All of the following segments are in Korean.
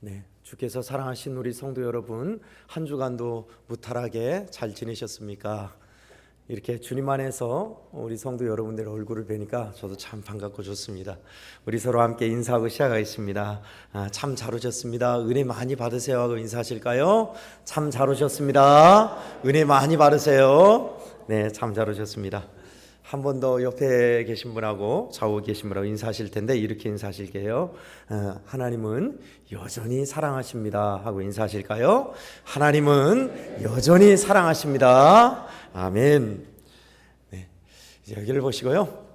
네, 주께서 사랑하신 우리 성도 여러분, 한 주간도 무탈하게 잘 지내셨습니까? 이렇게 주님 안에서 우리 성도 여러분들 얼굴을 뵈니까 저도 참 반갑고 좋습니다. 우리 서로 함께 인사하고 시작하겠습니다. 참 잘 오셨습니다. 은혜 많이 받으세요 하고 인사하실까요? 참 잘 오셨습니다. 은혜 많이 받으세요. 네, 참 잘 오셨습니다. 한 번 더 옆에 계신 분하고 좌우에 계신 분하고 인사하실 텐데 이렇게 인사하실게요. 하나님은 여전히 사랑하십니다 하고 인사하실까요? 하나님은 여전히 사랑하십니다. 아멘. 네, 이제 여기를 보시고요.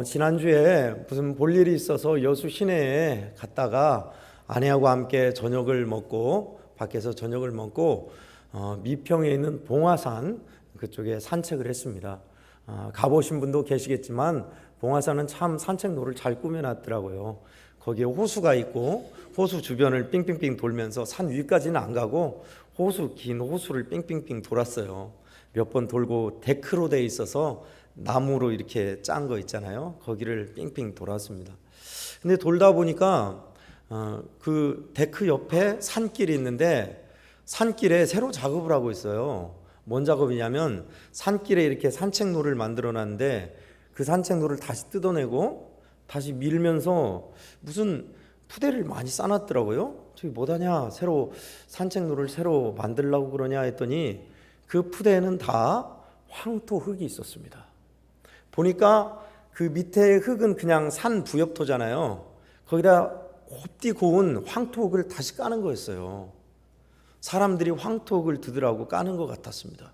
지난주에 무슨 볼 일이 있어서 여수 시내에 갔다가 아내하고 함께 저녁을 먹고 밖에서 저녁을 먹고 미평에 있는 봉화산 그쪽에 산책을 했습니다. 가보신 분도 계시겠지만 봉화산은 참 산책로를 잘 꾸며놨더라고요. 거기에 호수가 있고 호수 주변을 삥삥삥 돌면서 산 위까지는 안 가고 긴 호수를 삥삥삥 돌았어요. 몇 번 돌고 데크로 돼 있어서 나무로 이렇게 짠 거 있잖아요. 거기를 삥삥 돌았습니다. 근데 돌다 보니까 그 데크 옆에 산길이 있는데 산길에 새로 작업을 하고 있어요. 뭔 작업이냐면 산길에 이렇게 산책로를 만들어 놨는데 그 산책로를 다시 뜯어내고 다시 밀면서 무슨 푸대를 많이 쌓아놨더라고요. 저기 뭐하냐, 새로 산책로를 새로 만들려고 그러냐 했더니 그 푸대에는 다 황토 흙이 있었습니다. 보니까 그 밑에 흙은 그냥 산 부엽토잖아요. 거기다 곱디 고운 황토 흙을 다시 까는 거였어요. 사람들이 황토흙을 드더라고 까는 것 같았습니다.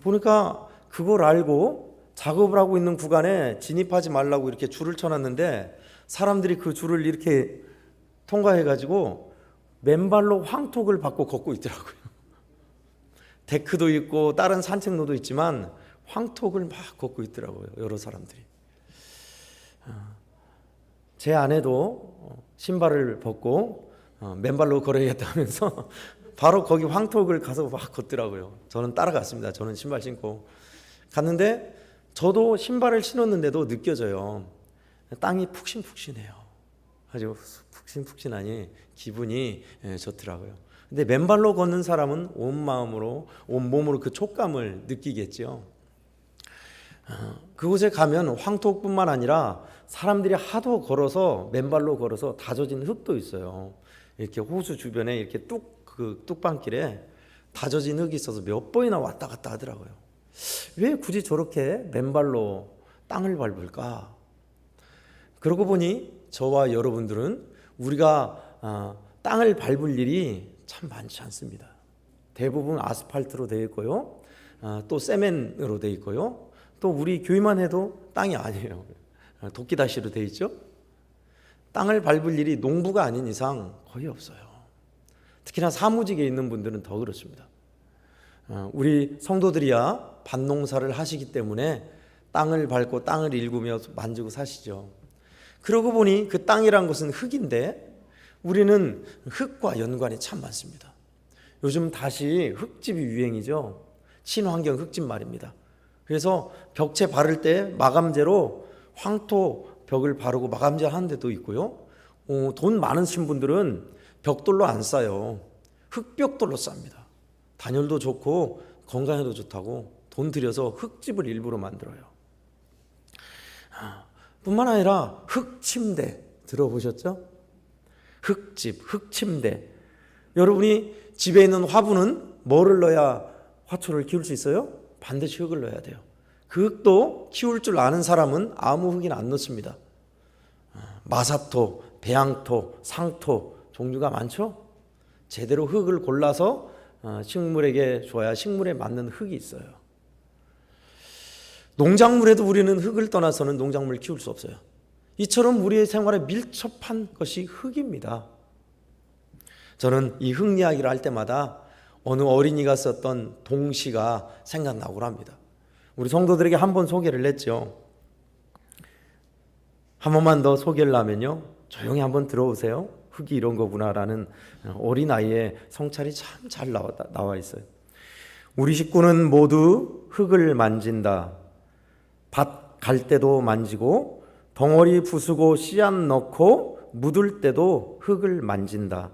보니까 그걸 알고 작업을 하고 있는 구간에 진입하지 말라고 이렇게 줄을 쳐놨는데 사람들이 그 줄을 이렇게 통과해가지고 맨발로 황토흙을 밟고 걷고 있더라고요. 데크도 있고 다른 산책로도 있지만 황토흙을 막 걷고 있더라고요. 여러 사람들이. 제 아내도 신발을 벗고 맨발로 걸어야겠다 하면서 바로 거기 황토흙을 가서 막 걷더라고요. 저는 따라갔습니다. 저는 신발 신고 갔는데 저도 신발을 신었는데도 느껴져요. 땅이 푹신푹신해요. 아주 푹신푹신하니 기분이 좋더라고요. 근데 맨발로 걷는 사람은 온 마음으로 온 몸으로 그 촉감을 느끼겠죠. 그곳에 가면 황토뿐만 아니라 사람들이 하도 걸어서 맨발로 걸어서 다져진 흙도 있어요. 이렇게 호수 주변에 이렇게 뚝방길에 다져진 흙이 있어서 몇 번이나 왔다 갔다 하더라고요. 왜 굳이 저렇게 맨발로 땅을 밟을까? 그러고 보니 저와 여러분들은 우리가 땅을 밟을 일이 참 많지 않습니다. 대부분 아스팔트로 되어 있고요. 또 세멘으로 되어 있고요. 또 우리 교회만 해도 땅이 아니에요. 도끼다시로 되어 있죠. 땅을 밟을 일이 농부가 아닌 이상 거의 없어요. 특히나 사무직에 있는 분들은 더 그렇습니다. 우리 성도들이야 밭농사를 하시기 때문에 땅을 밟고 땅을 일구며 만지고 사시죠. 그러고 보니 그 땅이란 것은 흙인데 우리는 흙과 연관이 참 많습니다. 요즘 다시 흙집이 유행이죠. 친환경 흙집 말입니다. 그래서 벽체 바를 때 마감재로 황토 벽을 바르고 마감재 하는 데도 있고요. 돈 많으신 분들은 벽돌로 안 싸요. 흙벽돌로 쌉니다. 단열도 좋고 건강에도 좋다고 돈 들여서 흙집을 일부러 만들어요. 뿐만 아니라 흙침대 들어보셨죠? 흙집, 흙침대. 여러분이 집에 있는 화분은 뭐를 넣어야 화초를 키울 수 있어요? 반드시 흙을 넣어야 돼요. 그 흙도 키울 줄 아는 사람은 아무 흙이나 안 넣습니다. 마사토, 배양토, 상토 종류가 많죠. 제대로 흙을 골라서 식물에게 줘야 식물에 맞는 흙이 있어요. 농작물에도 우리는 흙을 떠나서는 농작물을 키울 수 없어요. 이처럼 우리의 생활에 밀접한 것이 흙입니다. 저는 이 흙 이야기를 할 때마다 어느 어린이가 썼던 동시가 생각나고 합니다. 우리 성도들에게 한 번 소개를 했죠. 한 번만 더 소개를 하면요, 조용히 한번 들어오세요. 흙이 이런 거구나라는 어린아이의 성찰이 참 잘 나와 있어요. 우리 식구는 모두 흙을 만진다. 밭 갈 때도 만지고 덩어리 부수고 씨앗 넣고 묻을 때도 흙을 만진다.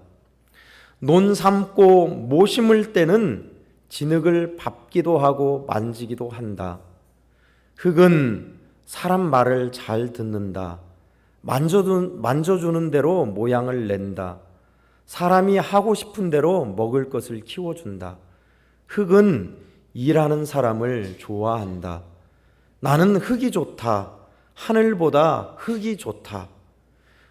논 삼고 모 심을 때는 진흙을 밟기도 하고 만지기도 한다. 흙은 사람 말을 잘 듣는다. 만져주는 대로 모양을 낸다. 사람이 하고 싶은 대로 먹을 것을 키워준다. 흙은 일하는 사람을 좋아한다. 나는 흙이 좋다. 하늘보다 흙이 좋다.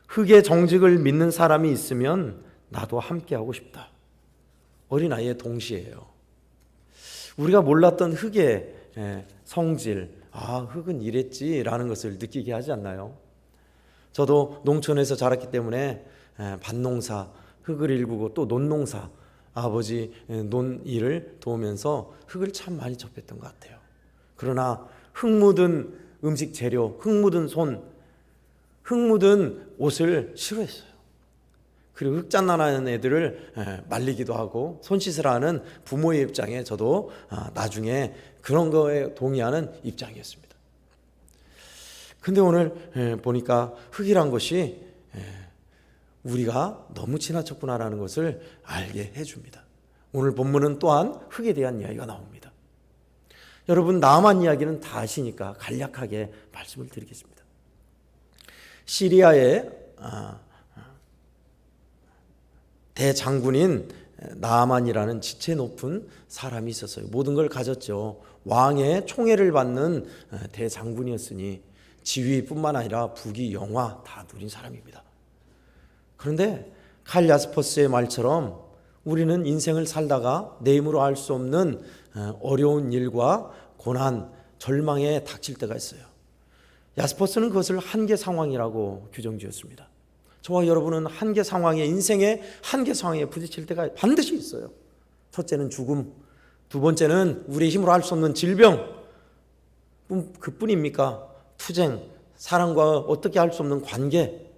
흙의 정직을 믿는 사람이 있으면 나도 함께하고 싶다. 어린아이의 동시예요. 우리가 몰랐던 흙의 성질, 흙은 이랬지라는 것을 느끼게 하지 않나요? 저도 농촌에서 자랐기 때문에 밭농사, 흙을 일구고 또 논농사, 아버지 논일을 도우면서 흙을 참 많이 접했던 것 같아요. 그러나 흙 묻은 음식 재료, 흙 묻은 손, 흙 묻은 옷을 싫어했어요. 그리고 흙장난하는 애들을 말리기도 하고 손 씻으라 하는 부모의 입장에 저도 나중에 그런 거에 동의하는 입장이었습니다. 근데 오늘 보니까 흙이란 것이 우리가 너무 지나쳤구나라는 것을 알게 해줍니다. 오늘 본문은 또한 흙에 대한 이야기가 나옵니다. 여러분, 나아만 이야기는 다 아시니까 간략하게 말씀을 드리겠습니다. 시리아의 대장군인 나아만이라는 지체 높은 사람이 있었어요. 모든 걸 가졌죠. 왕의 총애를 받는 대장군이었으니 지위뿐만 아니라 부귀 영화 다 누린 사람입니다. 그런데 칼 야스퍼스의 말처럼 우리는 인생을 살다가 내 힘으로 할 수 없는 어려운 일과 고난, 절망에 닥칠 때가 있어요. 야스퍼스는 그것을 한계 상황이라고 규정지었습니다. 저와 여러분은 한계 상황에, 인생의 한계 상황에 부딪힐 때가 반드시 있어요. 첫째는 죽음, 두 번째는 우리의 힘으로 할 수 없는 질병, 그뿐입니까? 투쟁, 사람과 어떻게 할 수 없는 관계,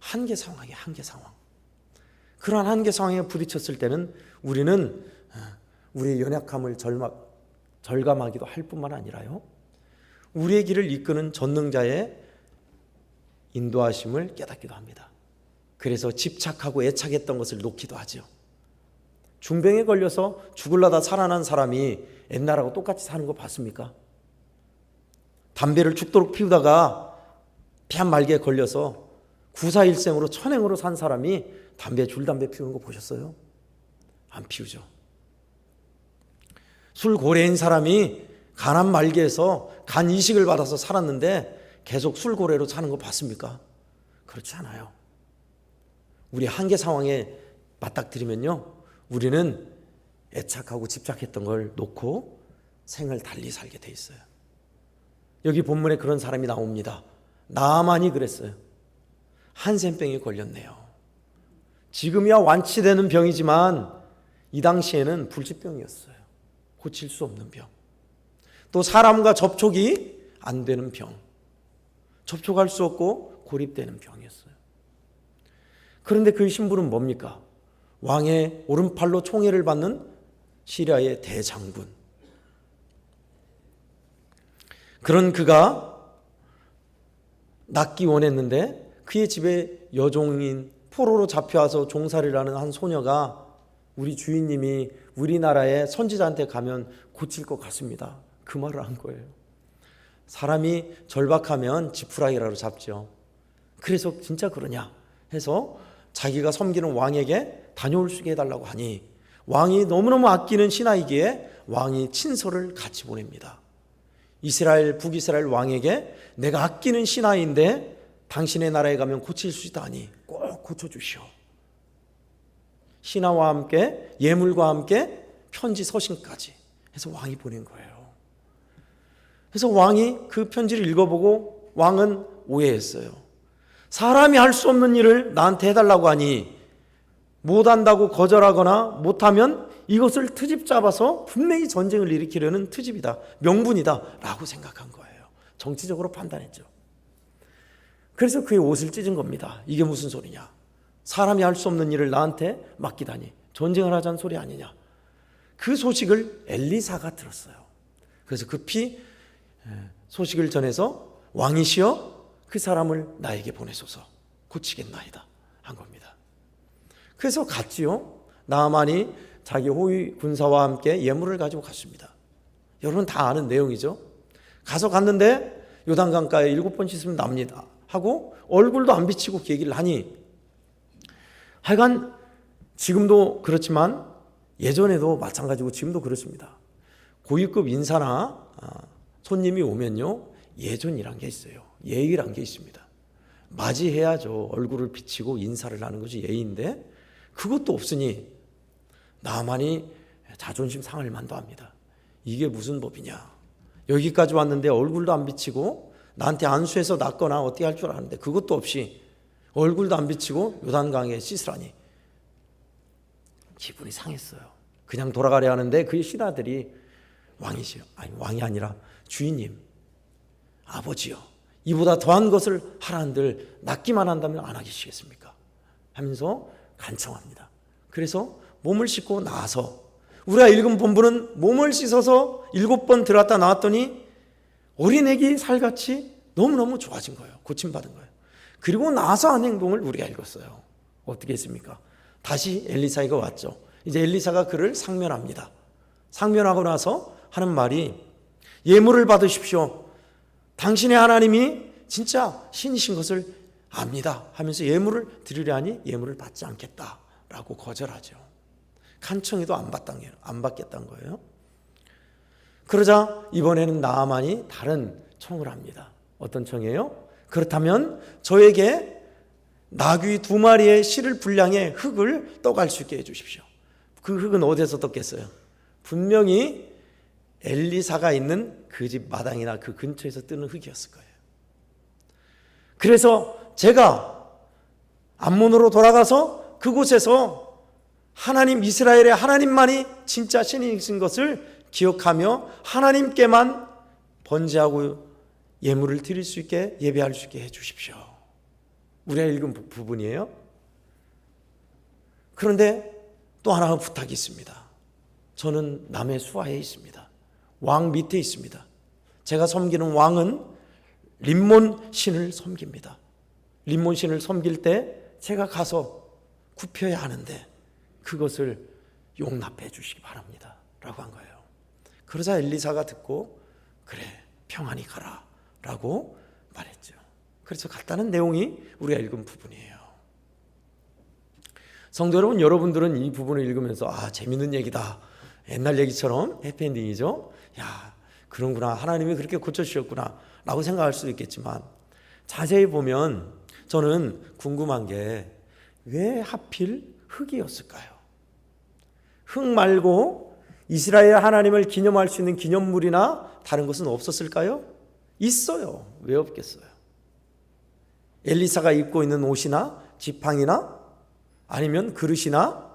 한계 상황이에요. 한계 상황. 그러한 한계 상황에 부딪혔을 때는 우리는 우리의 연약함을 절감하기도 할 뿐만 아니라요, 우리의 길을 이끄는 전능자의 인도하심을 깨닫기도 합니다. 그래서 집착하고 애착했던 것을 놓기도 하죠. 중병에 걸려서 죽으려다 살아난 사람이 옛날하고 똑같이 사는 거 봤습니까? 담배를 죽도록 피우다가 폐암 말기에 걸려서 구사일생으로 천행으로 산 사람이 줄담배 피우는 거 보셨어요? 안 피우죠. 술 고래인 사람이 간암 말기에서 간 이식을 받아서 살았는데 계속 술 고래로 사는 거 봤습니까? 그렇지 않아요. 우리 한계 상황에 맞닥뜨리면요, 우리는 애착하고 집착했던 걸 놓고 생을 달리 살게 돼 있어요. 여기 본문에 그런 사람이 나옵니다. 나아만이 그랬어요. 한센병에 걸렸네요. 지금이야 완치되는 병이지만 이 당시에는 불치병이었어요. 고칠 수 없는 병. 또 사람과 접촉이 안 되는 병. 접촉할 수 없고 고립되는 병이었어요. 그런데 그 신분은 뭡니까? 왕의 오른팔로 총애를 받는 시리아의 대장군. 그런 그가 낫기 원했는데 그의 집에 여종인 포로로 잡혀와서 종살이를 하는 한 소녀가 우리 주인님이 우리나라의 선지자한테 가면 고칠 것 같습니다. 그 말을 한 거예요. 사람이 절박하면 지푸라기라도 잡죠. 그래서 진짜 그러냐 해서 자기가 섬기는 왕에게 다녀올 수 있게 해달라고 하니 왕이 너무너무 아끼는 신하이기에 왕이 친서를 같이 보냅니다. 북이스라엘 왕에게 내가 아끼는 신하인데 당신의 나라에 가면 고칠 수 있다니 꼭 고쳐주시오. 신하와 함께 예물과 함께 편지 서신까지 해서 왕이 보낸 거예요. 그래서 왕이 그 편지를 읽어보고 왕은 오해했어요. 사람이 할 수 없는 일을 나한테 해달라고 하니 못한다고 거절하거나 못하면 이것을 트집 잡아서 분명히 전쟁을 일으키려는 트집이다, 명분이다 라고 생각한 거예요. 정치적으로 판단했죠. 그래서 그의 옷을 찢은 겁니다. 이게 무슨 소리냐, 사람이 할 수 없는 일을 나한테 맡기다니 전쟁을 하자는 소리 아니냐. 그 소식을 엘리사가 들었어요. 그래서 급히 소식을 전해서 왕이시여 그 사람을 나에게 보내소서, 고치겠나이다 한 겁니다. 그래서 갔지요. 나아만이 자기 호위 군사와 함께 예물을 가지고 갔습니다. 여러분 다 아는 내용이죠. 가서 갔는데 요단강가에 7번 씻으면 납니다 하고 얼굴도 안 비치고 그 얘기를 하니, 하여간 지금도 그렇지만 예전에도 마찬가지고 지금도 그렇습니다. 고위급 인사나 손님이 오면요, 예전이란 게 있어요. 예의란 게 있습니다. 맞이해야죠. 얼굴을 비치고 인사를 하는 것이 예의인데 그것도 없으니 나만이 자존심 상할 만도 합니다. 이게 무슨 법이냐. 여기까지 왔는데 얼굴도 안 비치고 나한테 안수해서 낫거나 어떻게 할 줄 아는데 그것도 없이 얼굴도 안 비치고 요단강에 씻으라니. 기분이 상했어요. 그냥 돌아가려 하는데 그의 신하들이 왕이시여, 아니 왕이 아니라 주인님, 아버지여, 이보다 더한 것을 하라는들 낫기만 한다면 안 하시겠습니까? 하면서 간청합니다. 그래서 몸을 씻고 나서 우리가 읽은 본문은 몸을 씻어서 7번 들어갔다 나왔더니 어린애기 살같이 너무너무 좋아진 거예요. 고침받은 거예요. 그리고 나서 한 행동을 우리가 읽었어요. 어떻게 했습니까? 다시 엘리사가 왔죠. 이제 엘리사가 그를 상면합니다. 상면하고 나서 하는 말이 예물을 받으십시오. 당신의 하나님이 진짜 신이신 것을 압니다 하면서 예물을 드리려 하니 예물을 받지 않겠다라고 거절하죠. 간청해도 안 받겠다는 거예요. 그러자 이번에는 나아만이 다른 청을 합니다. 어떤 청이에요? 그렇다면 저에게 나귀 2마리의 실을 분량의 흙을 떠갈 수 있게 해주십시오. 그 흙은 어디서 떴겠어요? 분명히 엘리사가 있는 그 집 마당이나 그 근처에서 뜨는 흙이었을 거예요. 그래서 제가 암몬으로 돌아가서 그곳에서 하나님, 이스라엘의 하나님만이 진짜 신이신 것을 기억하며 하나님께만 번제하고 예물을 드릴 수 있게, 예배할 수 있게 해주십시오. 우리가 읽은 부분이에요. 그런데 또 하나 부탁이 있습니다. 저는 남의 수하에 있습니다. 왕 밑에 있습니다. 제가 섬기는 왕은 림몬 신을 섬깁니다. 림몬 신을 섬길 때 제가 가서 굽혀야 하는데 그것을 용납해 주시기 바랍니다 라고 한 거예요. 그러자 엘리사가 듣고 그래 평안히 가라 라고 말했죠. 그래서 갔다는 내용이 우리가 읽은 부분이에요. 성도 여러분, 여러분들은 이 부분을 읽으면서 재밌는 얘기다, 옛날 얘기처럼 해피엔딩이죠. 야, 그런구나, 하나님이 그렇게 고쳐주셨구나 라고 생각할 수도 있겠지만 자세히 보면 저는 궁금한 게 왜 하필 흙이었을까요? 흙 말고 이스라엘 하나님을 기념할 수 있는 기념물이나 다른 것은 없었을까요? 있어요. 왜 없겠어요? 엘리사가 입고 있는 옷이나 지팡이나 아니면 그릇이나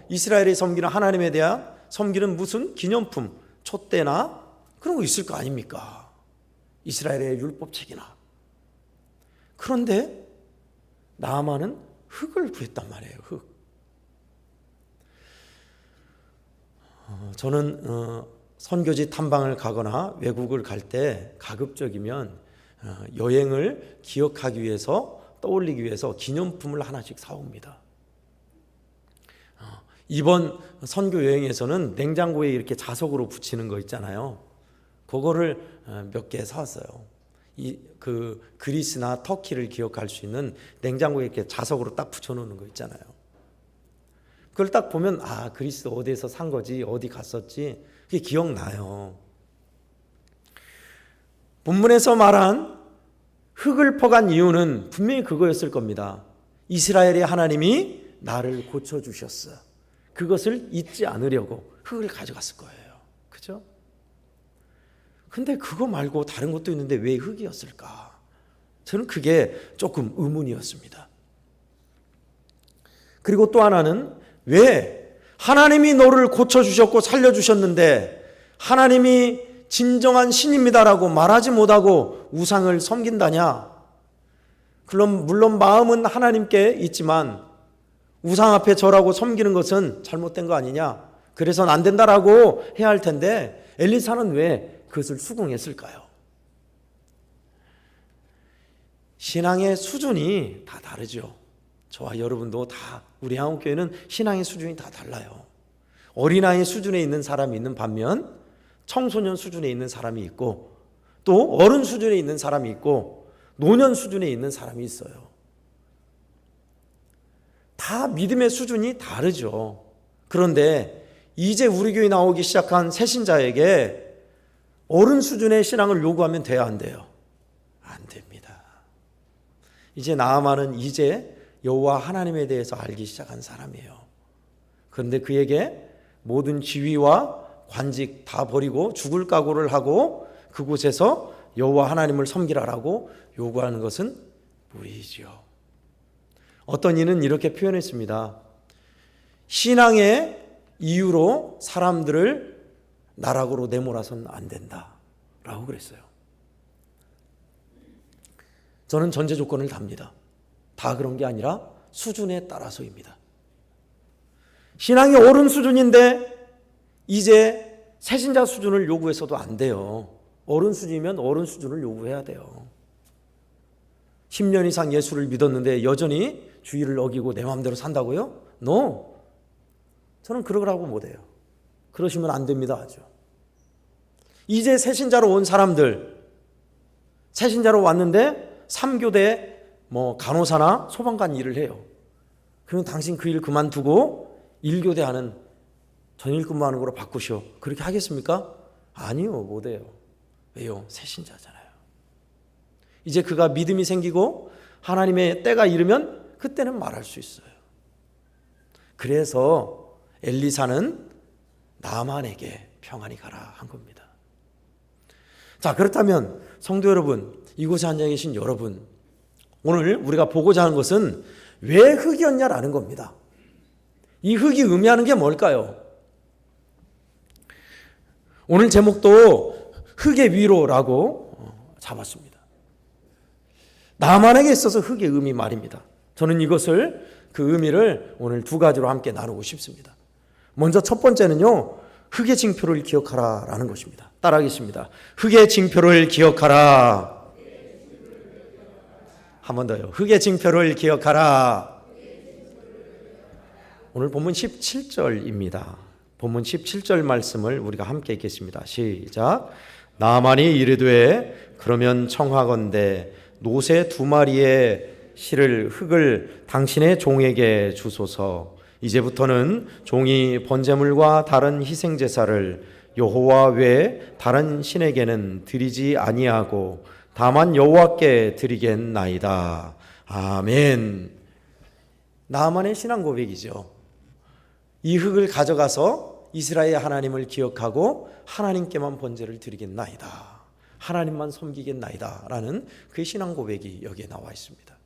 이스라엘이 섬기는 하나님에 대한 섬기는 무슨 기념품, 촛대나 그런 거 있을 거 아닙니까? 이스라엘의 율법책이나. 그런데 나아만은 흙을 구했단 말이에요. 흙. 저는 선교지 탐방을 가거나 외국을 갈 때 가급적이면 여행을 기억하기 위해서, 떠올리기 위해서 기념품을 하나씩 사옵니다. 이번 선교 여행에서는 냉장고에 이렇게 자석으로 붙이는 거 있잖아요. 그거를 몇 개 사왔어요. 그 그리스나 터키를 기억할 수 있는 냉장고에 이렇게 자석으로 딱 붙여놓는 거 있잖아요. 그걸 딱 보면 그리스 어디에서 산 거지, 어디 갔었지, 그게 기억나요. 본문에서 말한 흙을 퍼간 이유는 분명히 그거였을 겁니다. 이스라엘의 하나님이 나를 고쳐주셨어. 그것을 잊지 않으려고 흙을 가져갔을 거예요. 그죠? 근데 그거 말고 다른 것도 있는데 왜 흙이었을까? 저는 그게 조금 의문이었습니다. 그리고 또 하나는 왜 하나님이 너를 고쳐주셨고 살려주셨는데 하나님이 진정한 신입니다라고 말하지 못하고 우상을 섬긴다냐? 물론 마음은 하나님께 있지만 우상 앞에 절하고 섬기는 것은 잘못된 거 아니냐? 그래서는 안 된다라고 해야 할 텐데 엘리사는 왜 그것을 수긍했을까요? 신앙의 수준이 다 다르죠. 저와 여러분도 다 우리 한국교회는 신앙의 수준이 다 달라요. 어린아이 수준에 있는 사람이 있는 반면 청소년 수준에 있는 사람이 있고 또 어른 수준에 있는 사람이 있고 노년 수준에 있는 사람이 있어요. 다 믿음의 수준이 다르죠. 그런데 이제 우리 교회 나오기 시작한 새신자에게 어른 수준의 신앙을 요구하면 돼야 안 돼요? 안 됩니다. 이제 나아만은 이제 여호와 하나님에 대해서 알기 시작한 사람이에요. 그런데 그에게 모든 지위와 관직 다 버리고 죽을 각오를 하고 그곳에서 여호와 하나님을 섬기라라고 요구하는 것은 무리죠. 어떤 이는 이렇게 표현했습니다. 신앙의 이유로 사람들을 나락으로 내몰아서는 안 된다라고 그랬어요. 저는 전제 조건을 답니다. 다 그런 게 아니라 수준에 따라서입니다. 신앙이 옳은 수준인데 이제 새신자 수준을 요구해서도 안 돼요. 어른 수준이면 어른 수준을 요구해야 돼요. 10년 이상 예수를 믿었는데 여전히 주의를 어기고 내 마음대로 산다고요? No. 저는 그러라고 못해요. 그러시면 안 됩니다 하죠. 이제 새신자로 온 사람들, 새신자로 왔는데 3교대 간호사나 소방관 일을 해요. 그러면 당신 그 일 그만두고 1교대 하는 전일 근무하는 거로 바꾸시오. 그렇게 하겠습니까? 아니요, 못해요. 왜요? 새신자잖아요. 이제 그가 믿음이 생기고 하나님의 때가 이르면 그때는 말할 수 있어요. 그래서 엘리사는 나만에게 평안히 가라 한 겁니다. 자, 그렇다면 성도 여러분, 이곳에 앉아 계신 여러분, 오늘 우리가 보고자 하는 것은 왜 흙이었냐라는 겁니다. 이 흙이 의미하는 게 뭘까요? 오늘 제목도 흙의 위로라고 잡았습니다. 나만에게 있어서 흙의 의미 말입니다. 저는 이것을 그 의미를 오늘 두 가지로 함께 나누고 싶습니다. 먼저 첫 번째는요, 흙의 징표를 기억하라 라는 것입니다. 따라하겠습니다. 흙의 징표를 기억하라. 한 번 더요. 흙의 징표를 기억하라. 오늘 본문 17절입니다. 본문 17절 말씀을 우리가 함께 읽겠습니다. 시작. 나만이 이르되 그러면 청하건대 노새 2마리의 실을 흙을 당신의 종에게 주소서. 이제부터는 종이 번제물과 다른 희생제사를 여호와 외에 다른 신에게는 드리지 아니하고 다만 여호와께 드리겠나이다. 아멘. 나만의 신앙 고백이죠. 이 흙을 가져가서 이스라엘 하나님을 기억하고 하나님께만 번제를 드리겠나이다. 하나님만 섬기겠나이다 라는 그의 신앙 고백이 여기에 나와 있습니다.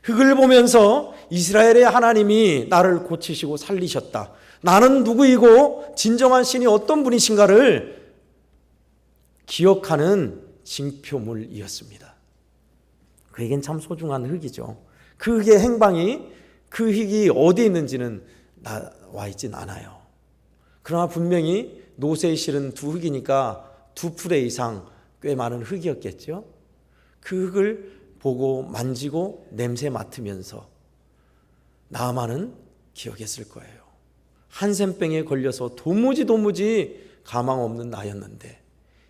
흙을 보면서 이스라엘의 하나님이 나를 고치시고 살리셨다. 나는 누구이고 진정한 신이 어떤 분이신가를 기억하는 징표물이었습니다. 그에겐 참 소중한 흙이죠. 그 흙의 행방이, 그 흙이 어디에 있는지는 나와 있진 않아요. 그러나 분명히 노새에 실은 두 흙이니까 2풀의 이상 꽤 많은 흙이었겠죠. 그 흙을 보고 만지고 냄새 맡으면서 나만은 기억했을 거예요. 한센병에 걸려서 도무지 가망 없는 나였는데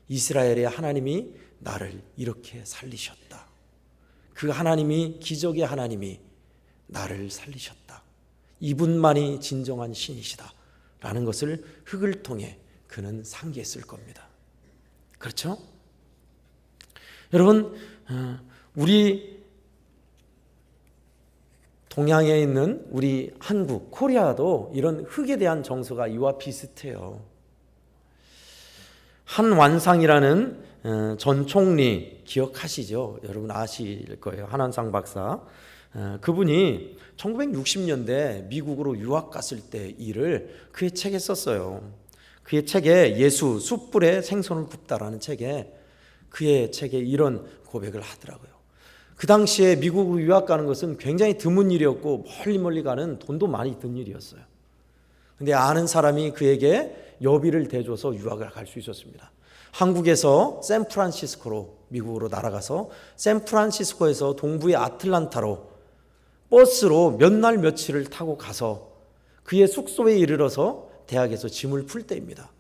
이스라엘의 하나님이 나를 이렇게 살리셨다. 그 하나님이, 기적의 하나님이 나를 살리셨다. 이분만이 진정한 신이시다 라는 것을 흙을 통해 그는 상기했을 겁니다. 그렇죠? 여러분, 우리 동양에 있는 우리 한국, 코리아도 이런 흙에 대한 정서가 이와 비슷해요. 한완상이라는 전 총리 기억하시죠? 여러분 아실 거예요. 한완상 박사. 그분이 1960년대 미국으로 유학 갔을 때 일을 그의 책에 썼어요. 그의 책에 예수 숯불에 생선을 굽다라는 책에 그의 책에 이런 고백을 하더라고요. 그 당시에 미국으로 유학 가는 것은 굉장히 드문 일이었고 멀리 가는 돈도 많이 든 일이었어요. 근데 아는 사람이 그에게 여비를 대줘서 유학을 갈 수 있었습니다. 한국에서 샌프란시스코로 미국으로 날아가서 샌프란시스코에서 동부의 아틀란타로 버스로 몇 날 며칠을 타고 가서 그의 숙소에 이르러서 대학에서 짐을 풀 때입니다.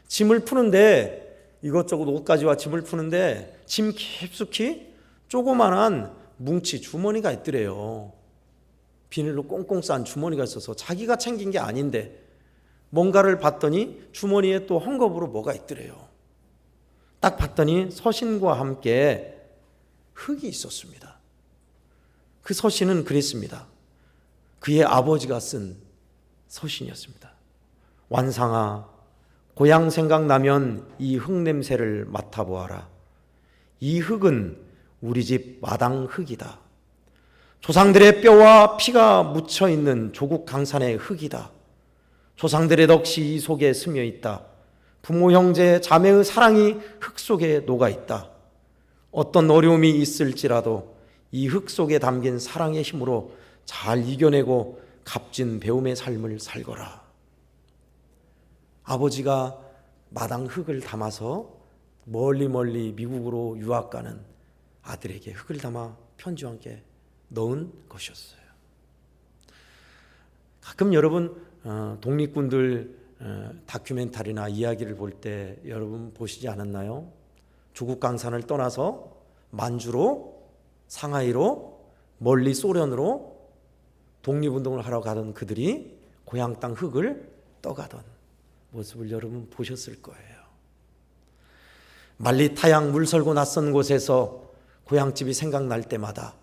짐을 푸는데 이것저것 옷가지와 짐을 푸는데 짐 깊숙이 조그만한 뭉치 주머니가 있더래요. 비닐로 꽁꽁 싼 주머니가 있어서 자기가 챙긴 게 아닌데 뭔가를 봤더니 주머니에 또 헝겊으로 뭐가 있더래요. 딱 봤더니 서신과 함께 흙이 있었습니다. 그 서신은 그랬습니다. 그의 아버지가 쓴 서신이었습니다. 완상아, 고향 생각나면 이 흙 냄새를 맡아보아라. 이 흙은 우리 집 마당 흙이다. 조상들의 뼈와 피가 묻혀있는 조국 강산의 흙이다. 조상들의 넋이 이 속에 스며 있다. 부모 형제 자매의 사랑이 흙 속에 녹아있다. 어떤 어려움이 있을지라도 이 흙 속에 담긴 사랑의 힘으로 잘 이겨내고 값진 배움의 삶을 살거라. 아버지가 마당 흙을 담아서 멀리 미국으로 유학 가는 아들에게 흙을 담아 편지와 함께 넣은 것이었어요. 가끔 여러분 독립군들 다큐멘터리나 이야기를 볼 때 여러분 보시지 않았나요? 조국 강산을 떠나서 만주로, 상하이로, 멀리 소련으로 독립운동을 하러 가던 그들이 고향 땅 흙을 떠가던 모습을 여러분 보셨을 거예요. 말리 타양 물설고 낯선 곳에서 고향집이 생각날 때마다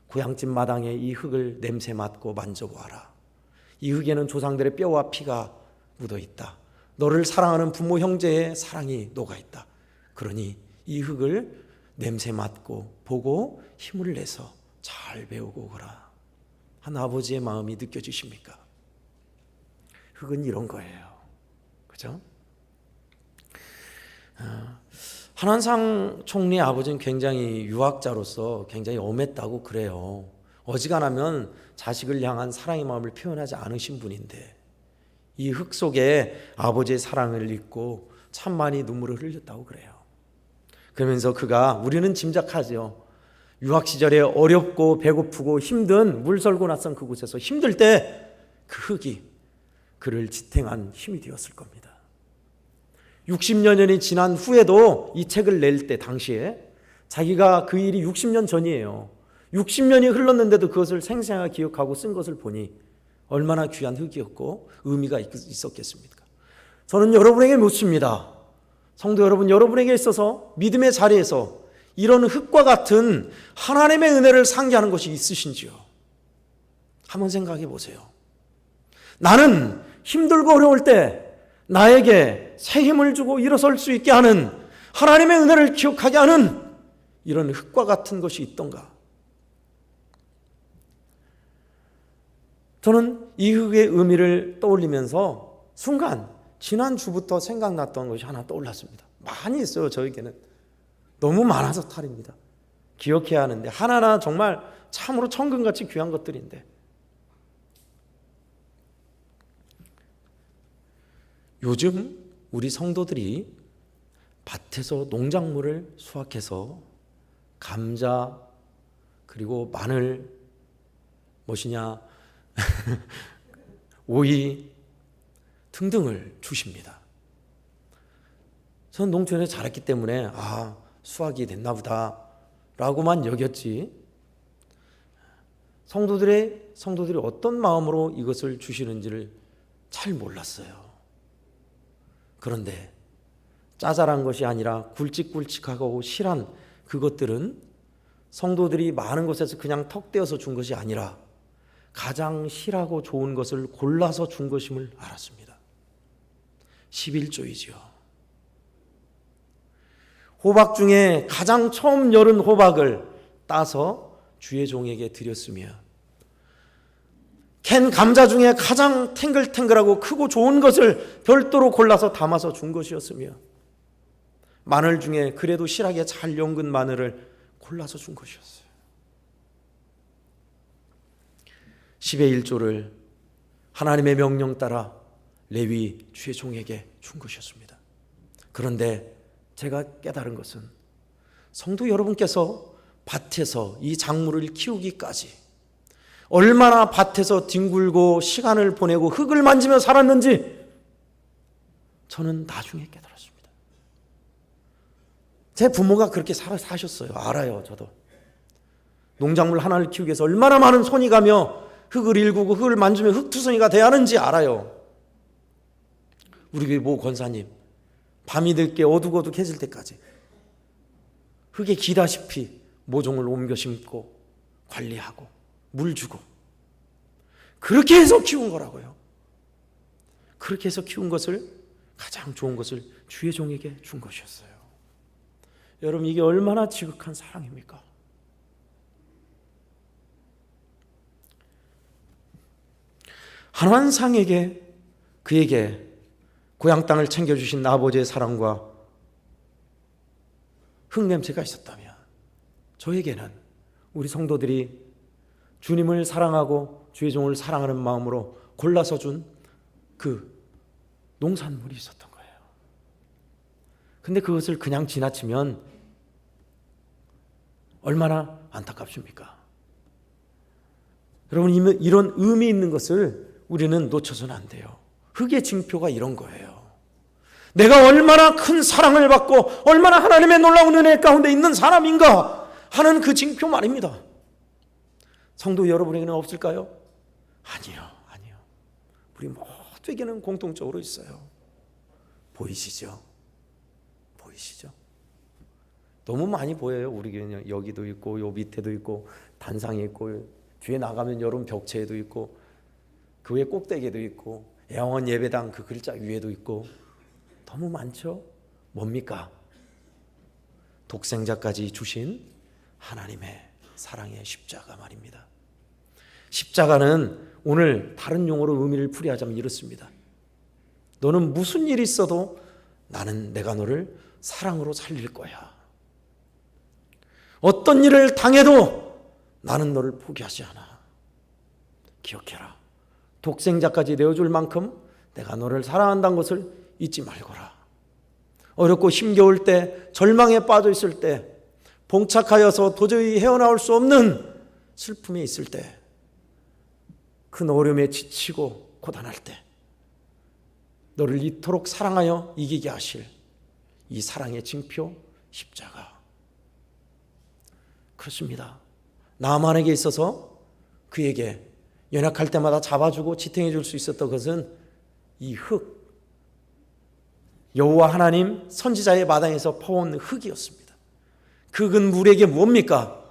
고향집 마당에 이 흙을 냄새 맡고 만져보아라. 이 흙에는 조상들의 뼈와 피가 묻어있다. 너를 사랑하는 부모 형제의 사랑이 녹아있다. 그러니 이 흙을 냄새 맡고 보고 힘을 내서 잘 배우고 오거라. 한 아버지의 마음이 느껴지십니까? 흙은 이런 거예요. 그죠? 한원상 총리 아버지는 굉장히 유학자로서 굉장히 엄했다고 그래요. 어지간하면 자식을 향한 사랑의 마음을 표현하지 않으신 분인데 이 흙 속에 아버지의 사랑을 잊고 참 많이 눈물을 흘렸다고 그래요. 그러면서 그가 우리는 짐작하죠. 유학 시절에 어렵고 배고프고 힘든 물설고 낯선 그곳에서 힘들 때 그 흙이 그를 지탱한 힘이 되었을 겁니다. 60여 년이 지난 후에도 이 책을 낼 때 당시에 자기가 그 일이 60년 전이에요. 60년이 흘렀는데도 그것을 생생하게 기억하고 쓴 것을 보니 얼마나 귀한 흙이었고 의미가 있었겠습니까? 저는 여러분에게 묻습니다. 성도 여러분, 여러분에게 있어서 믿음의 자리에서 이런 흙과 같은 하나님의 은혜를 상기하는 것이 있으신지요? 한번 생각해 보세요. 나는 힘들고 어려울 때 나에게 새 힘을 주고 일어설 수 있게 하는 하나님의 은혜를 기억하게 하는 이런 흙과 같은 것이 있던가? 저는 이 흙의 의미를 떠올리면서 순간 지난주부터 생각났던 것이 하나 떠올랐습니다. 많이 있어요. 저에게는 너무 많아서 탈입니다. 기억해야 하는데 하나하나 정말 참으로 천금같이 귀한 것들인데 요즘 우리 성도들이 밭에서 농작물을 수확해서 감자 그리고 마늘 무엇이냐 오이 등등을 주십니다. 저는 농촌에 자랐기 때문에 수확이 됐나 보다 라고만 여겼지 성도들이 어떤 마음으로 이것을 주시는지를 잘 몰랐어요. 그런데 짜잘한 것이 아니라 굵직굵직하고 실한 그것들은 성도들이 많은 곳에서 그냥 턱 떼어서 준 것이 아니라 가장 실하고 좋은 것을 골라서 준 것임을 알았습니다. 11조이지요. 호박 중에 가장 처음 열은 호박을 따서 주의 종에게 드렸으며 캔 감자 중에 가장 탱글탱글하고 크고 좋은 것을 별도로 골라서 담아서 준 것이었으며 마늘 중에 그래도 실하게 잘 연근 마늘을 골라서 준 것이었어요. 10의 1조를 하나님의 명령 따라 레위 주의 종에게 준 것이었습니다. 그런데 제가 깨달은 것은 성도 여러분께서 밭에서 이 작물을 키우기까지 얼마나 밭에서 뒹굴고 시간을 보내고 흙을 만지며 살았는지 저는 나중에 깨달았습니다. 제 부모가 그렇게 사셨어요. 알아요. 저도 농작물 하나를 키우기 위해서 얼마나 많은 손이 가며 흙을 일구고 흙을 만지며 흙투성이가 돼야 하는지 알아요. 우리 교회 모 권사님 밤이 늦게 어둑어둑해질 때까지 흙에 기다시피 모종을 옮겨 심고 관리하고 물 주고 그렇게 해서 키운 거라고요. 그렇게 해서 키운 것을, 가장 좋은 것을 주의 종에게 준 것이었어요. 여러분, 이게 얼마나 지극한 사랑입니까? 한환상에게, 그에게 고향 땅을 챙겨주신 아버지의 사랑과 흙냄새가 있었다면 저에게는, 우리 성도들이 주님을 사랑하고 주의 종을 사랑하는 마음으로 골라서 준 그 농산물이 있었던 거예요. 근데 그것을 그냥 지나치면 얼마나 안타깝습니까? 여러분, 이런 의미 있는 것을 우리는 놓쳐서는 안 돼요. 흙의 징표가 이런 거예요. 내가 얼마나 큰 사랑을 받고 얼마나 하나님의 놀라운 은혜 가운데 있는 사람인가 하는 그 징표 말입니다. 성도 여러분에게는 없을까요? 아니요. 우리 모두에게는 공통적으로 있어요. 보이시죠? 너무 많이 보여요. 우리 교회는 여기도 있고 요 밑에도 있고 단상에 있고 뒤에 나가면 여러분 벽체에도 있고 교회 꼭대기에도 있고 애원원 예배당 그 글자 위에도 있고 너무 많죠? 뭡니까? 독생자까지 주신 하나님의 사랑의 십자가 말입니다. 십자가는 오늘 다른 용어로 의미를 풀이하자면 이렇습니다. 너는 무슨 일이 있어도 나는 내가 너를 사랑으로 살릴 거야. 어떤 일을 당해도 나는 너를 포기하지 않아. 기억해라. 독생자까지 내어줄 만큼 내가 너를 사랑한다는 것을 잊지 말거라. 어렵고 힘겨울 때, 절망에 빠져 있을 때, 봉착하여서 도저히 헤어나올 수 없는 슬픔에 있을 때, 큰 어려움에 지치고 고단할 때 너를 이토록 사랑하여 이기게 하실 이 사랑의 징표 십자가. 그렇습니다. 나만에게 있어서 그에게 연약할 때마다 잡아주고 지탱해 줄 수 있었던 것은 이 흙, 여호와 하나님 선지자의 마당에서 퍼온 흙이었습니다. 그 흙은 우리에게 뭡니까?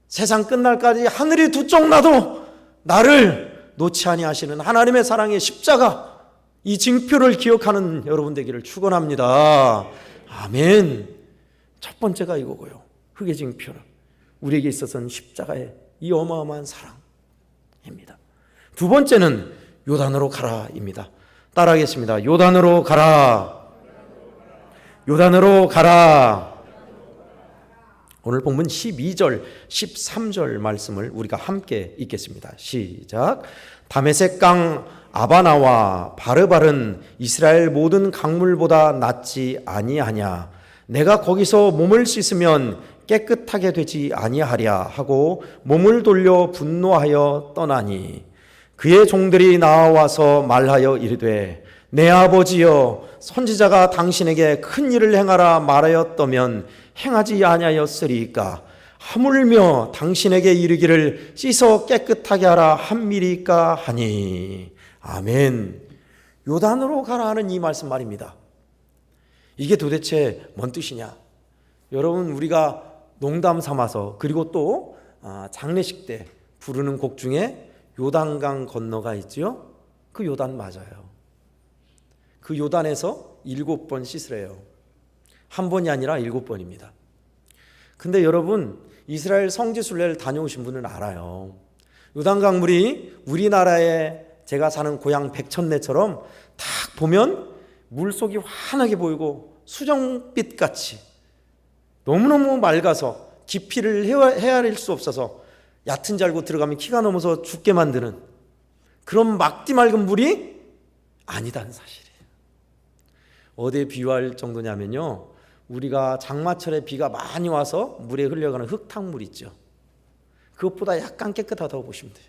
세상 끝날까지 하늘이 두 쪽 나도 나를 놓지 아니하시는 하나님의 사랑의 십자가, 이 징표를 기억하는 여러분 되기를 축원합니다. 아멘. 첫 번째가 이거고요. 흙의 징표는 우리에게 있어서는 십자가의 이 어마어마한 사랑입니다. 두 번째는 요단으로 가라입니다. 따라하겠습니다. 요단으로 가라. 요단으로 가라. 오늘 본문 12절, 13절 말씀을 우리가 함께 읽겠습니다. 시작. 다메섹 강 아바나와 바르발은 이스라엘 모든 강물보다 낫지 아니하냐. 내가 거기서 몸을 씻으면 깨끗하게 되지 아니하랴 하고 몸을 돌려 분노하여 떠나니 그의 종들이 나와서 말하여 이르되 내 아버지여 선지자가 당신에게 큰 일을 행하라 말하였다면 행하지 아니하였으리까. 하물며 당신에게 이르기를 씻어 깨끗하게 하라 함미리까 하니. 아멘. 요단으로 가라 하는 이 말씀 말입니다. 이게 도대체 뭔 뜻이냐? 여러분, 우리가 농담 삼아서 그리고 또 장례식 때 부르는 곡 중에 요단강 건너가 있죠? 그 요단 맞아요. 그 요단에서 7번 씻으래요. 한 번이 아니라 7번입니다. 근데 여러분, 이스라엘 성지순례를 다녀오신 분은 알아요. 요단강물이 우리나라의 제가 사는 고향 백천내처럼 딱 보면 물속이 환하게 보이고 수정빛같이 너무너무 맑아서 깊이를 헤아릴 수 없어서 얕은 줄 알고 들어가면 키가 넘어서 죽게 만드는 그런 막디 맑은 물이 아니다는 사실이에요. 어디에 비유할 정도냐면요, 우리가 장마철에 비가 많이 와서 물에 흘려가는 흙탕물 있죠. 그것보다 약간 깨끗하다고 보시면 돼요.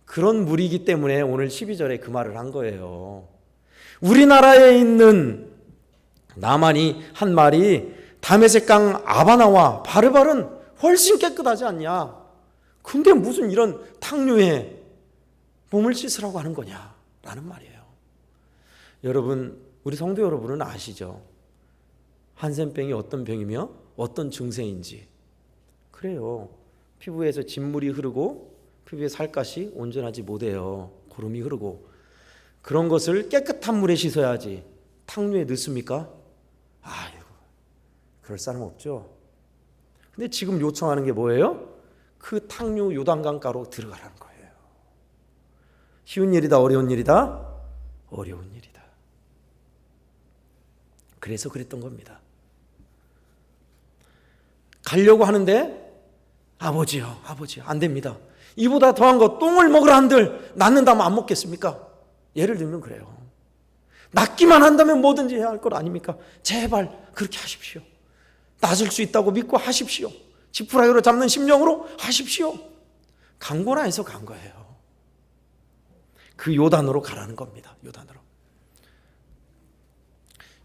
그런 물이기 때문에 오늘 12절에 그 말을 한 거예요. 우리나라에 있는 나만이 한 말이 다메섹강 아바나와 바르발은 훨씬 깨끗하지 않냐. 근데 무슨 이런 탕류에 몸을 씻으라고 하는 거냐라는 말이에요. 여러분, 우리 성도 여러분은 아시죠? 한센병이 어떤 병이며 어떤 증세인지. 그래요. 피부에서 진물이 흐르고 피부에 살갗이 온전하지 못해요. 고름이 흐르고. 그런 것을 깨끗한 물에 씻어야지 탕류에 넣습니까? 아이고, 그럴 사람 없죠. 근데 지금 요청하는 게 뭐예요? 그 탕류 요단강가로 들어가라는 거예요. 쉬운 일이다, 어려운 일이다? 어려운 일이다. 그래서 그랬던 겁니다. 가려고 하는데 아버지요, 아버지 안 됩니다. 이보다 더한 거 똥을 먹으라 한들 낫는다면 안 먹겠습니까? 예를 들면 그래요. 낫기만 한다면 뭐든지 해야 할 것 아닙니까? 제발 그렇게 하십시오. 낫을 수 있다고 믿고 하십시오. 지푸라기로 잡는 심령으로 하십시오. 강권하 해서 간 거예요. 그 요단으로 가라는 겁니다. 요단으로.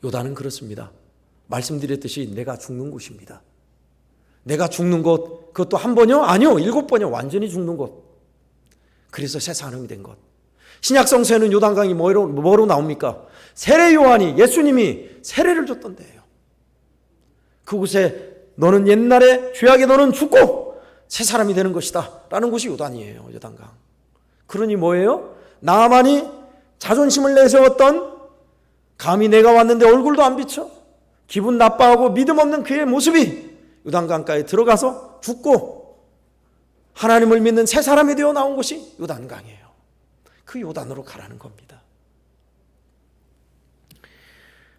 요단은 그렇습니다. 말씀드렸듯이 내가 죽는 곳입니다. 내가 죽는 곳, 그것도 한 번이요? 아니요, 7번이요. 완전히 죽는 곳. 그래서 새 사람이 된 것. 신약성서에는 요단강이 뭐로 나옵니까? 세례 요한이, 예수님이 세례를 줬던데요. 그곳에 너는 옛날에 죄악에 너는 죽고 새 사람이 되는 것이다 라는 곳이 요단이에요. 요단강. 그러니 뭐예요? 나만이 자존심을 내세웠던, 감히 내가 왔는데 얼굴도 안 비쳐 기분 나빠하고 믿음 없는 그의 모습이 요단강가에 들어가서 죽고 하나님을 믿는 새 사람이 되어 나온 곳이 요단강이에요. 그 요단으로 가라는 겁니다.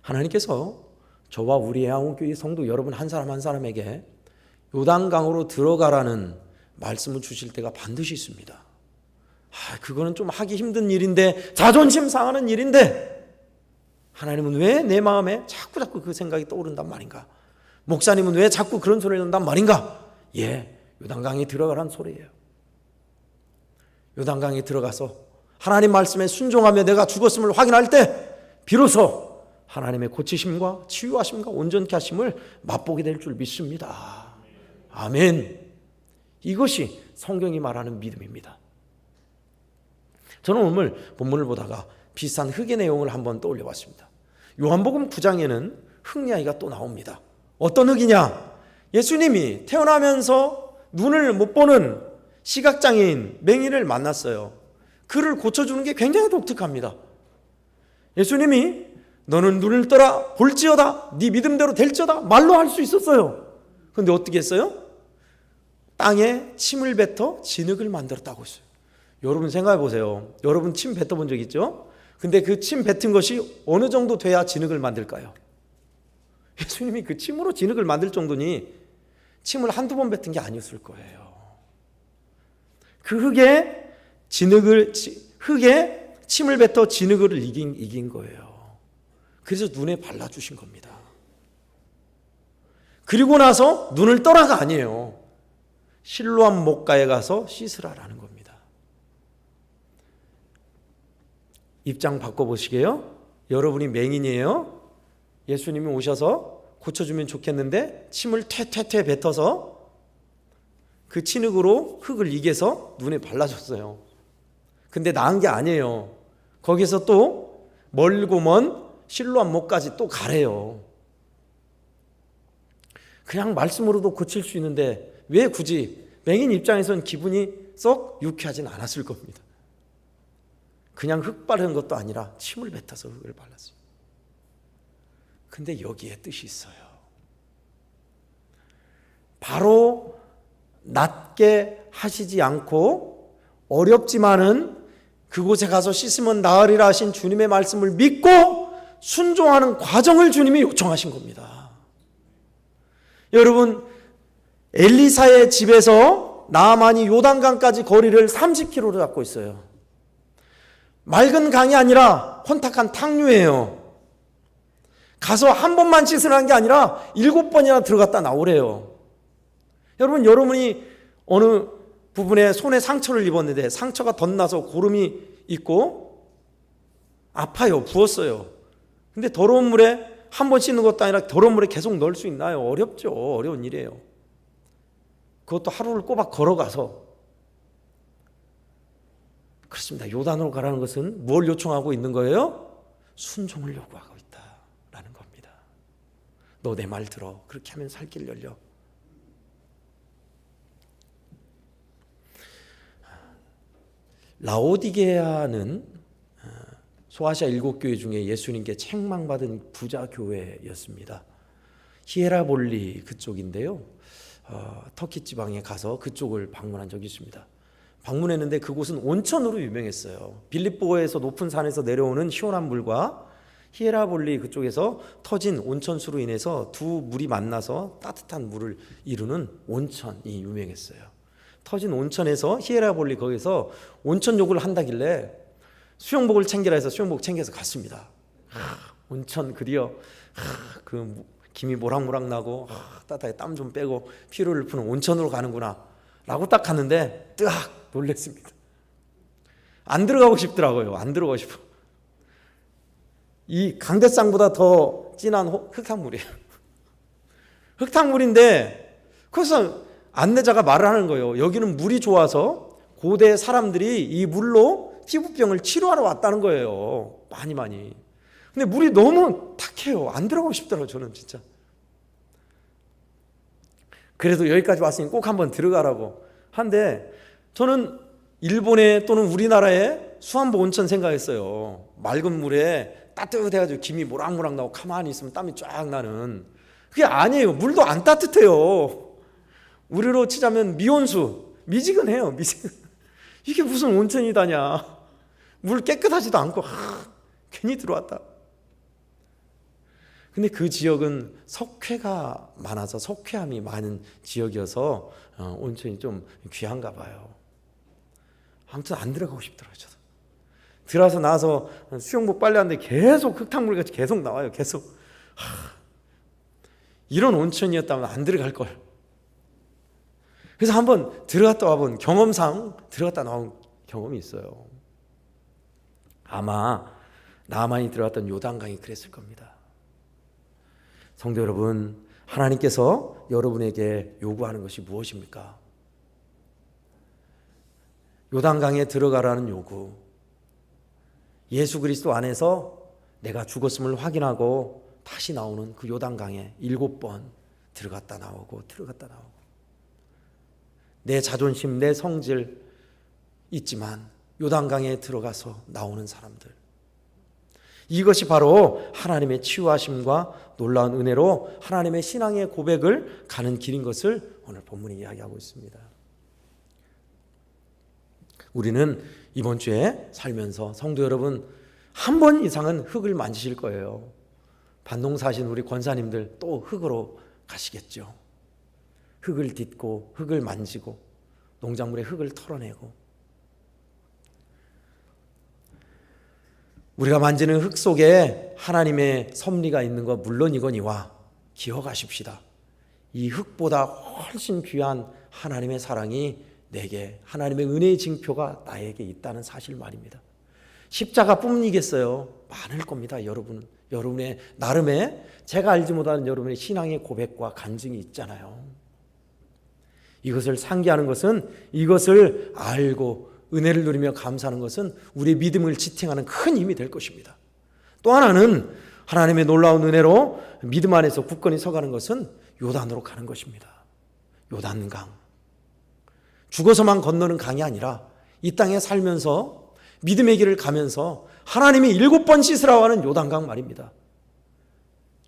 하나님께서 저와 우리 애아홍교회 성도 여러분 한 사람 한 사람에게 요단강으로 들어가라는 말씀을 주실 때가 반드시 있습니다. 그거는 좀 하기 힘든 일인데, 자존심 상하는 일인데, 하나님은 왜 내 마음에 자꾸 그 생각이 떠오른단 말인가? 목사님은 왜 자꾸 그런 소리를 한단 말인가? 예, 요단강에 들어가란 소리예요. 요단강에 들어가서 하나님 말씀에 순종하며 내가 죽었음을 확인할 때 비로소 하나님의 고치심과 치유하심과 온전케 하심을 맛보게 될 줄 믿습니다. 아멘. 이것이 성경이 말하는 믿음입니다. 저는 오늘 본문을 보다가 비슷한 흙의 내용을 한번 떠올려 봤습니다. 요한복음 9장에는 흙 이야기가 또 나옵니다. 어떤 흙이냐? 예수님이 태어나면서 눈을 못 보는 시각장애인 맹인을 만났어요. 그를 고쳐주는 게 굉장히 독특합니다. 예수님이 너는 눈을 떠라 볼지어다, 네 믿음대로 될지어다 말로 할 수 있었어요. 그런데 어떻게 했어요? 땅에 침을 뱉어 진흙을 만들었다고 했어요. 여러분 생각해 보세요. 여러분 침 뱉어본 적 있죠? 근데 그 침 뱉은 것이 어느 정도 돼야 진흙을 만들까요? 예수님이 그 침으로 진흙을 만들 정도니 침을 한두 번 뱉은 게 아니었을 거예요. 그 흙에 침을 뱉어 진흙을 이긴 거예요. 그래서 눈에 발라주신 겁니다. 그리고 나서 눈을 떠라가 아니에요. 실로암 목가에 가서 씻으라라는 겁니다. 입장 바꿔보시게요. 여러분이 맹인이에요. 예수님이 오셔서 고쳐주면 좋겠는데 침을 퇴퇴퇴 뱉어서 그 진흙으로 흙을 이겨서 눈에 발라줬어요. 근데 나은 게 아니에요. 거기서 또 멀고 먼 실로암 목까지 또 가래요. 그냥 말씀으로도 고칠 수 있는데 왜 굳이? 맹인 입장에선 기분이 썩 유쾌하진 않았을 겁니다. 그냥 흙 바르는 것도 아니라 침을 뱉어서 흙을 발랐어요. 근데 여기에 뜻이 있어요. 바로 낫게 하시지 않고 어렵지만은 그곳에 가서 씻으면 나으리라 하신 주님의 말씀을 믿고 순종하는 과정을 주님이 요청하신 겁니다. 여러분, 엘리사의 집에서 나아만이 요단강까지 거리를 30km로 잡고 있어요. 맑은 강이 아니라 혼탁한 탕류예요. 가서 한 번만 씻으라는 게 아니라 7번이나 들어갔다 나오래요. 여러분이 어느 부분에 손에 상처를 입었는데 상처가 덧나서 고름이 있고 아파요. 부었어요. 근데 더러운 물에 한 번 씻는 것도 아니라 더러운 물에 계속 넣을 수 있나요? 어렵죠. 어려운 일이에요. 그것도 하루를 꼬박 걸어가서. 그렇습니다. 요단으로 가라는 것은 뭘 요청하고 있는 거예요? 순종을 요구하고 있다라는 겁니다. 너 내 말 들어. 그렇게 하면 살 길 열려. 라오디게아는 소아시아 7교회 중에 예수님께 책망받은 부자 교회였습니다. 히에라볼리 그쪽인데요. 터키 지방에 가서 그쪽을 방문한 적이 있습니다. 방문했는데 그곳은 온천으로 유명했어요. 빌립보에서 높은 산에서 내려오는 시원한 물과 히에라볼리 그쪽에서 터진 온천수로 인해서 두 물이 만나서 따뜻한 물을 이루는 온천이 유명했어요. 터진 온천에서 히에라볼리 거기서 온천욕을 한다길래 수영복을 챙기라 해서 수영복 챙겨서 갔습니다. 온천 그리어 그 김이 모락모락 나고 따뜻하게 땀 좀 빼고 피로를 푸는 온천으로 가는구나 라고 딱 갔는데 뜨악 놀랐습니다. 안 들어가고 싶더라고요. 안 들어가고 싶어. 이 강대상보다 더 진한 흙탕물이에요. 흙탕물인데 그래서 안내자가 말을 하는 거예요. 여기는 물이 좋아서 고대 사람들이 이 물로 피부병을 치료하러 왔다는 거예요. 많이. 근데 물이 너무 탁해요. 안 들어가고 싶더라고요. 저는 진짜. 그래도 여기까지 왔으니 꼭 한번 들어가라고 한데 저는 일본에 또는 우리나라에 수안보 온천 생각했어요. 맑은 물에 따뜻해가지고 김이 모락모락 나고 가만히 있으면 땀이 쫙 나는. 그게 아니에요. 물도 안 따뜻해요. 우리로 치자면 미온수, 미지근해요. 미지근. 이게 무슨 온천이다냐. 물 깨끗하지도 않고 괜히 들어왔다. 근데 그 지역은 석회가 많아서 석회암이 많은 지역이어서 온천이 좀 귀한가 봐요. 아무튼 안 들어가고 싶더라고요. 저도. 들어와서 나와서 수영복 빨래하는데 계속 흙탕물 같이 계속 나와요. 계속. 이런 온천이었다면 안 들어갈 걸. 그래서 한번 들어갔다 와본 경험상 들어갔다 나온 경험이 있어요. 아마 나만이 들어갔던 요단강이 그랬을 겁니다. 성도 여러분, 하나님께서 여러분에게 요구하는 것이 무엇입니까? 요단강에 들어가라는 요구. 예수 그리스도 안에서 내가 죽었음을 확인하고 다시 나오는 그 요단강에 7번 들어갔다 나오고 들어갔다 나오고. 내 자존심, 내 성질 있지만 요단강에 들어가서 나오는 사람들. 이것이 바로 하나님의 치유하심과 놀라운 은혜로 하나님의 신앙의 고백을 가는 길인 것을 오늘 본문이 이야기하고 있습니다. 우리는 이번 주에 살면서 성도 여러분 한 번 이상은 흙을 만지실 거예요. 반동 사신 우리 권사님들 또 흙으로 가시겠죠. 흙을 딛고 흙을 만지고 농작물의 흙을 털어내고 우리가 만지는 흙 속에 하나님의 섭리가 있는 것 물론이거니와 기억하십시다. 이 흙보다 훨씬 귀한 하나님의 사랑이 내게 하나님의 은혜의 징표가 나에게 있다는 사실 말입니다. 십자가뿐이겠어요? 많을 겁니다. 여러분의 나름의 제가 알지 못하는 여러분의 신앙의 고백과 간증이 있잖아요. 이것을 상기하는 것은 이것을 알고 은혜를 누리며 감사하는 것은 우리의 믿음을 지탱하는 큰 힘이 될 것입니다. 또 하나는 하나님의 놀라운 은혜로 믿음 안에서 굳건히 서가는 것은 요단으로 가는 것입니다. 요단강. 죽어서만 건너는 강이 아니라 이 땅에 살면서 믿음의 길을 가면서 하나님이 7번 씻으라고 하는 요단강 말입니다.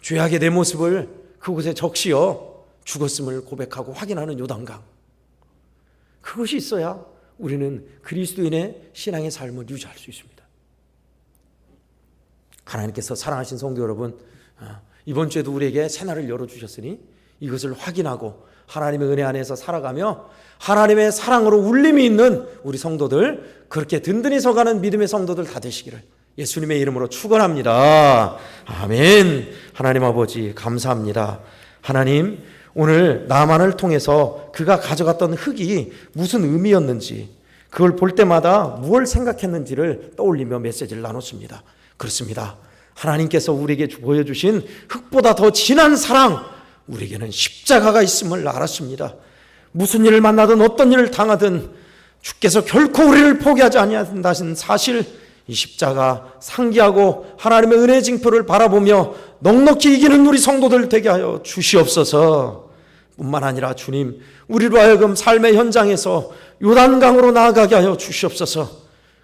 죄악의 내 모습을 그곳에 적시어 죽었음을 고백하고 확인하는 요단강. 그것이 있어야 우리는 그리스도인의 신앙의 삶을 유지할 수 있습니다. 하나님께서 사랑하신 성도 여러분, 이번 주에도 우리에게 새날을 열어주셨으니 이것을 확인하고 하나님의 은혜 안에서 살아가며 하나님의 사랑으로 울림이 있는 우리 성도들, 그렇게 든든히 서가는 믿음의 성도들 다 되시기를 예수님의 이름으로 축원합니다. 아멘. 하나님 아버지 감사합니다. 하나님, 오늘 나만을 통해서 그가 가져갔던 흙이 무슨 의미였는지, 그걸 볼 때마다 무엇을 생각했는지를 떠올리며 메시지를 나눴습니다. 그렇습니다. 하나님께서 우리에게 보여주신 흙보다 더 진한 사랑, 우리에게는 십자가가 있음을 알았습니다. 무슨 일을 만나든 어떤 일을 당하든 주께서 결코 우리를 포기하지 아니한다는 사실, 이 십자가 상기하고 하나님의 은혜 징표를 바라보며 넉넉히 이기는 우리 성도들 되게 하여 주시옵소서. 뿐만 아니라 주님, 우리로 하여금 삶의 현장에서 요단강으로 나아가게 하여 주시옵소서.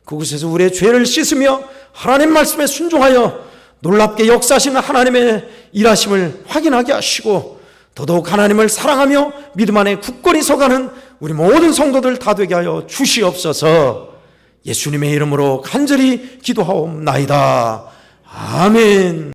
그곳에서 우리의 죄를 씻으며 하나님 말씀에 순종하여 놀랍게 역사하시는 하나님의 일하심을 확인하게 하시고, 더더욱 하나님을 사랑하며 믿음 안에 굳건히 서가는 우리 모든 성도들 다 되게 하여 주시옵소서. 예수님의 이름으로 간절히 기도하옵나이다. 아멘.